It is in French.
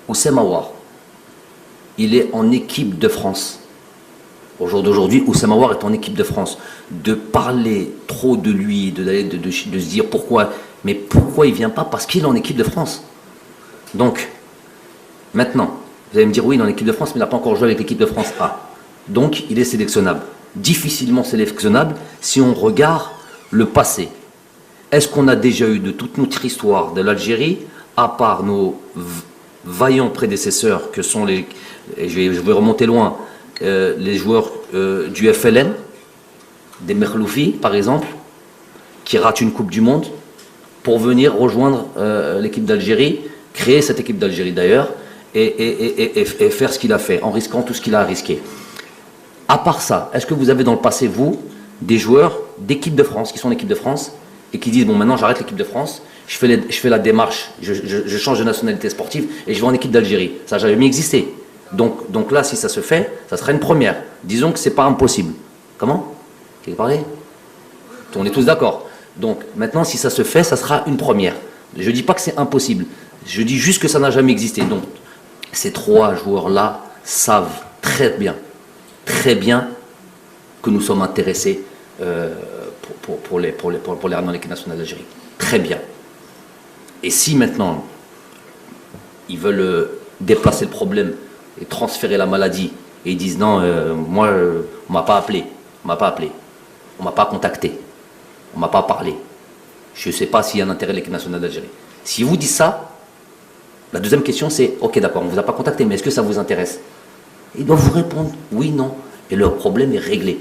Oussem Aouar, il est en équipe de France. Au jour d'aujourd'hui, Oussem Aouar est en équipe de France. De parler trop de lui, de se dire pourquoi, mais pourquoi il ne vient pas? Parce qu'il est en équipe de France. Donc, maintenant, vous allez me dire oui, il est en équipe de France, mais il n'a pas encore joué avec l'équipe de France A. Donc, il est sélectionnable. Difficilement sélectionnable si on regarde le passé. Est-ce qu'on a déjà eu de toute notre histoire de l'Algérie, à part nos vaillants prédécesseurs que sont les, et je vais remonter loin, les joueurs du FLN, des Merloufi par exemple, qui ratent une Coupe du Monde pour venir rejoindre l'équipe d'Algérie, créer cette équipe d'Algérie d'ailleurs, et faire ce qu'il a fait, en risquant tout ce qu'il a risqué. À part ça, est-ce que vous avez dans le passé, vous, des joueurs d'équipe de France, qui sont en équipe de France, et qui disent, bon maintenant j'arrête l'équipe de France, je fais la démarche, je change de nationalité sportive, et je vais en équipe d'Algérie. Ça n'a jamais existé. Donc là, si ça se fait, ça sera une première. Disons que ce n'est pas impossible. Comment? Qui a parlé? On est tous d'accord. Donc maintenant, si ça se fait, ça sera une première. Je ne dis pas que c'est impossible. Je dis juste que ça n'a jamais existé. Donc ces trois joueurs-là savent très bien que nous sommes intéressés pour les ramener dans l'équipe nationale d'Algérie. Très bien. Et si maintenant, ils veulent déplacer le problème et transférer la maladie, et ils disent non, moi, on ne m'a pas appelé, on ne m'a pas contacté, on ne m'a pas parlé, je ne sais pas s'il y a un intérêt de l'équipe nationale d'Algérie. Si vous dites ça, la deuxième question c'est, ok d'accord, on ne vous a pas contacté, mais est-ce que ça vous intéresse? Ils doivent vous répondre oui, non, et leur problème est réglé.